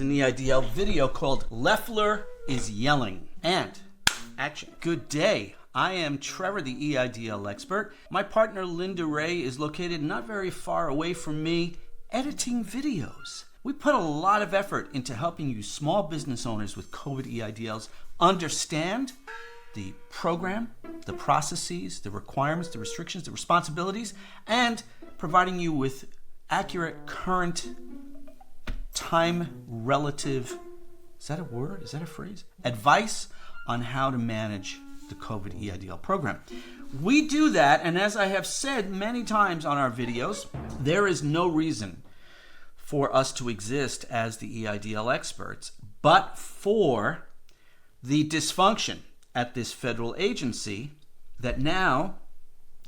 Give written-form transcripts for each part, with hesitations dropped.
An EIDL video called Loeffler is Yelling and Action. Good day. I am Trevor, the EIDL expert. My partner Linda Ray is located not very far away from me, editing videos. We put a lot of effort into helping you small business owners with COVID EIDLs understand the program, the processes, the requirements, the restrictions, the responsibilities, and providing you with accurate, current, time relative, is that a word? Is that a phrase? Advice on how to manage the COVID EIDL program. We do that, and as I have said many times on our videos, there is no reason for us to exist as the EIDL experts, but for the dysfunction at this federal agency that now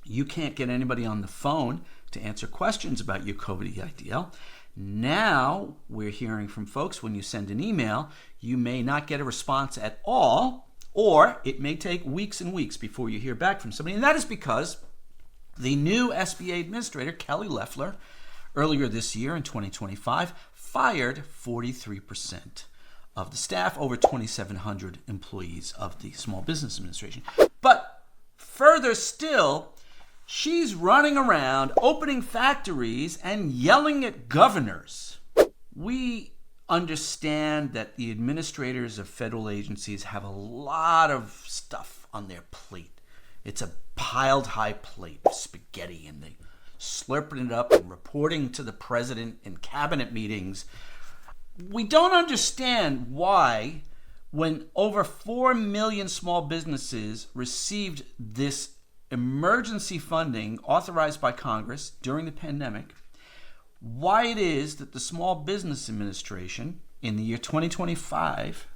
you can't get anybody on the phone to answer questions about your COVID EIDL. Now we're hearing from folks when you send an email, you may not get a response at all, or it may take weeks and weeks before you hear back from somebody. And that is because the new SBA administrator, Kelly Loeffler, earlier this year in 2025, fired 43% of the staff, over 2,700 employees of the Small Business Administration. But further still, she's running around, opening factories, and yelling at governors. We understand that the administrators of federal agencies have a lot of stuff on their plate. It's a piled high plate of spaghetti, and they slurping it up and reporting to the president in cabinet meetings. We don't understand why, when over 4 million small businesses received this emergency funding authorized by Congress during the pandemic, why it is that the Small Business Administration in the year 2025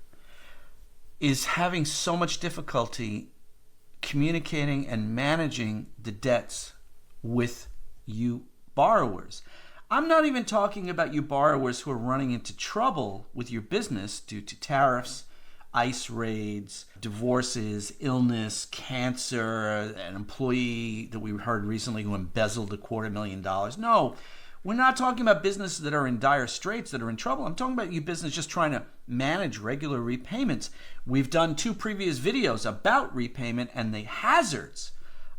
is having so much difficulty communicating and managing the debts with you borrowers. I'm not even talking about you borrowers who are running into trouble with your business due to tariffs, ICE raids, divorces, illness, cancer, an employee that we heard recently who embezzled $250,000. No, we're not talking about businesses that are in dire straits, that are in trouble. I'm talking about you business just trying to manage regular repayments. We've done 2 previous videos about repayment and the hazards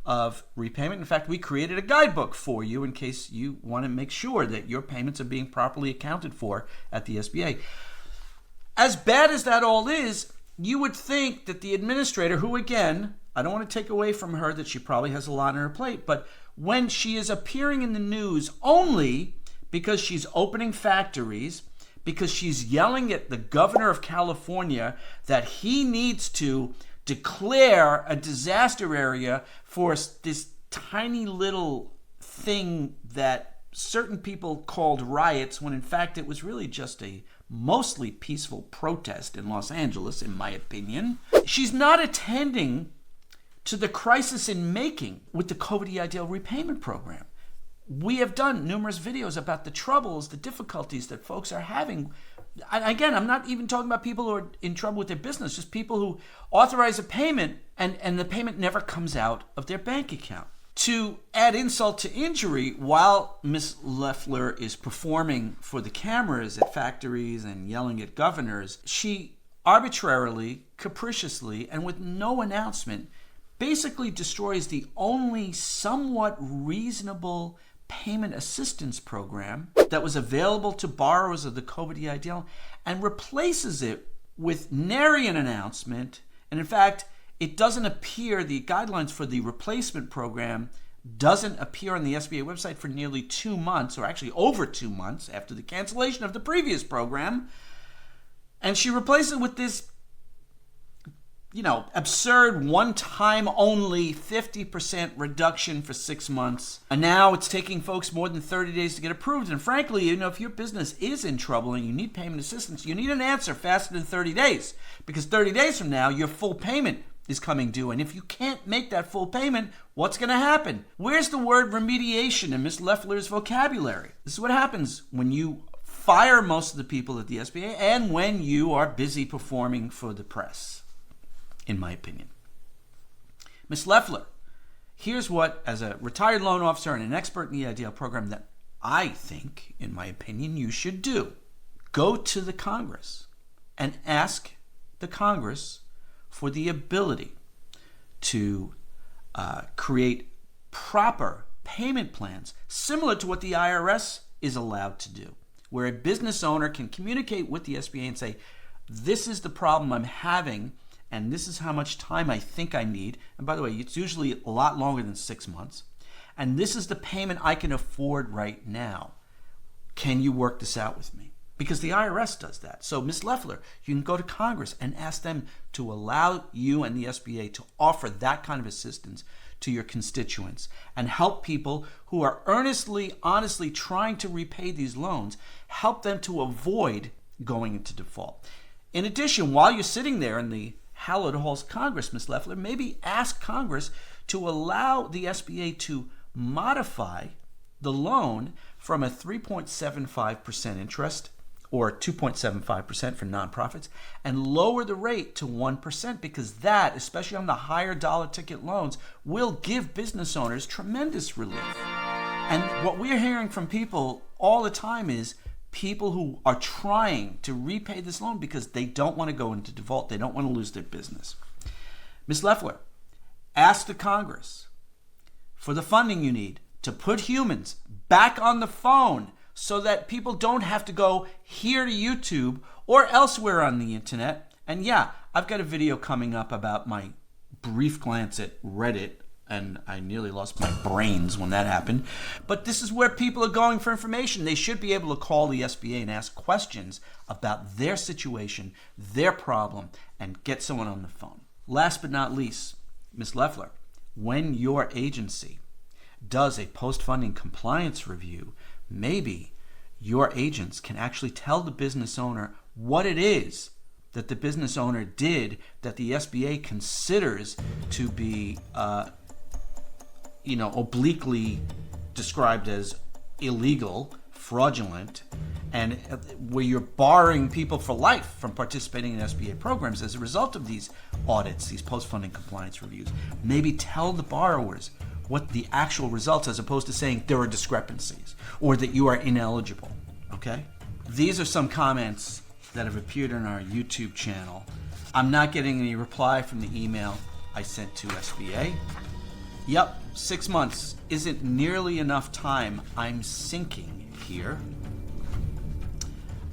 of repayment. In fact, we created a guidebook for you in case you want to make sure that your payments are being properly accounted for at the SBA. As bad as that all is, you would think that the administrator, who again, I don't want to take away from her that she probably has a lot on her plate, but when she is appearing in the news only because she's opening factories, because she's yelling at the governor of California that he needs to declare a disaster area for this tiny little thing that certain people called riots, when in fact it was really just a mostly peaceful protest in Los Angeles, in my opinion. She's not attending to the crisis in making with the COVID EIDL repayment program. We have done numerous videos about the troubles, the difficulties that folks are having. Again, I'm not even talking about people who are in trouble with their business, just people who authorize a payment and the payment never comes out of their bank account. To add insult to injury, while Ms. Loeffler is performing for the cameras at factories and yelling at governors, she arbitrarily, capriciously, and with no announcement, basically destroys the only somewhat reasonable payment assistance program that was available to borrowers of the COVID EIDL and replaces it with nary an announcement. And in fact, it doesn't appear, the guidelines for the replacement program doesn't appear on the SBA website for nearly 2 months, or actually over 2 months after the cancellation of the previous program. And she replaces it with this, absurd one-time only 50% reduction for 6 months. And now it's taking folks more than 30 days to get approved. And frankly, if your business is in trouble and you need payment assistance, you need an answer faster than 30 days. Because 30 days from now, your full payment is coming due. And if you can't make that full payment, what's going to happen? Where's the word remediation in Ms. Loeffler's vocabulary? This is what happens when you fire most of the people at the SBA and when you are busy performing for the press, in my opinion. Ms. Loeffler, here's what, as a retired loan officer and an expert in the EIDL program, that I think, in my opinion, you should do. go to the Congress and ask the Congress for the ability to create proper payment plans similar to what the IRS is allowed to do, where a business owner can communicate with the SBA and say, this is the problem I'm having, and this is how much time I think I need. And by the way, it's usually a lot longer than 6 months. And this is the payment I can afford right now. Can you work this out with me? Because the IRS does that. So Ms. Loeffler, you can go to Congress and ask them to allow you and the SBA to offer that kind of assistance to your constituents and help people who are earnestly, honestly trying to repay these loans, help them to avoid going into default. In addition, while you're sitting there in the hallowed halls of Congress, Ms. Loeffler, maybe ask Congress to allow the SBA to modify the loan from a 3.75% interest or 2.75% for nonprofits and lower the rate to 1%, because that, especially on the higher dollar ticket loans, will give business owners tremendous relief. And what we're hearing from people all the time is people who are trying to repay this loan because they don't want to go into default. They don't want to lose their business. Ms. Loeffler, ask the Congress for the funding you need to put humans back on the phone so that people don't have to go here to YouTube or elsewhere on the internet. And yeah, I've got a video coming up about my brief glance at Reddit, and I nearly lost my brains when that happened. But this is where people are going for information. They should be able to call the SBA and ask questions about their situation, their problem, and get someone on the phone. Last but not least, Ms. Loeffler, when your agency does a post-funding compliance review, maybe your agents can actually tell the business owner what it is that the business owner did that the SBA considers to be obliquely described as illegal, fraudulent, and where you're barring people for life from participating in SBA programs as a result of these audits, these post-funding compliance reviews. Maybe tell the borrowers what the actual results, as opposed to saying there are discrepancies or that you are ineligible, okay? These are some comments that have appeared on our YouTube channel. I'm not getting any reply from the email I sent to SBA. Yep, 6 months isn't nearly enough time. I'm sinking here.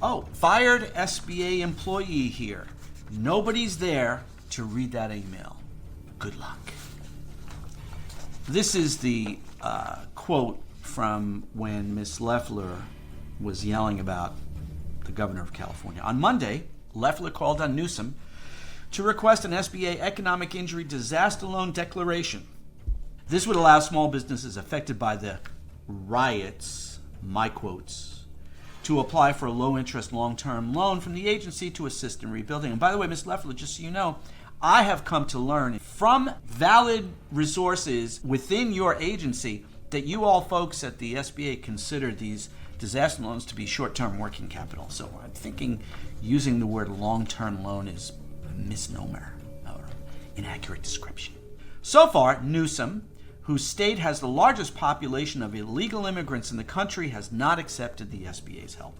Oh, fired SBA employee here. Nobody's there to read that email. Good luck. This is the quote from when Ms. Loeffler was yelling about the governor of California. On Monday, Loeffler called on Newsom to request an SBA economic injury disaster loan declaration. This would allow small businesses affected by the riots, my quotes, to apply for a low-interest long-term loan from the agency to assist in rebuilding. And by the way, Ms. Loeffler, just so you know, I have come to learn from valid resources within your agency that you all folks at the SBA consider these disaster loans to be short-term working capital. So I'm thinking using the word long-term loan is a misnomer or inaccurate description. So far, Newsom, whose state has the largest population of illegal immigrants in the country, has not accepted the SBA's help.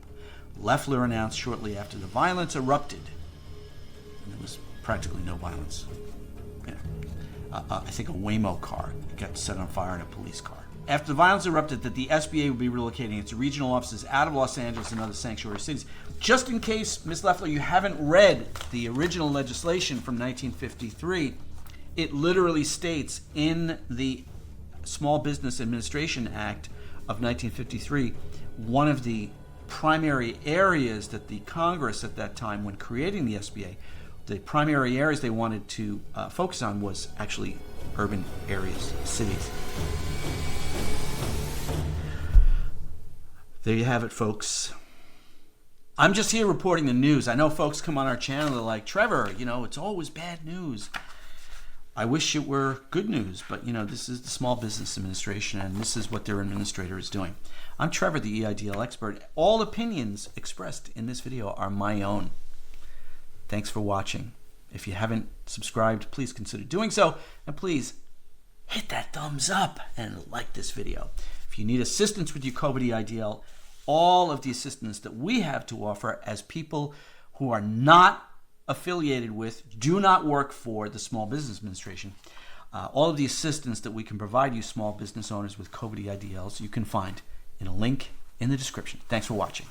Loeffler announced shortly after the violence erupted, and there was practically no violence. Yeah. I think a Waymo car got set on fire in a police car. After the violence erupted, that the SBA would be relocating its regional offices out of Los Angeles and other sanctuary cities. Just in case, Ms. Loeffler, you haven't read the original legislation from 1953, it literally states in the Small Business Administration Act of 1953, one of the primary areas that the Congress at that time, when creating the SBA, the primary areas they wanted to focus on was actually urban areas, cities. There you have it, folks. I'm just here reporting the news. I know folks come on our channel, they're like, Trevor, it's always bad news. I wish it were good news, but this is the Small Business Administration, and this is what their administrator is doing. I'm Trevor, the EIDL expert. All opinions expressed in this video are my own. Thanks for watching. If you haven't subscribed, please consider doing so, and please hit that thumbs up and like this video. If you need assistance with your COVID EIDL all of the assistance that we have to offer as people who are not affiliated with, do not work for the Small Business Administration. All of the assistance that we can provide you small business owners with COVID EIDLs, you can find in a link in the description. Thanks for watching.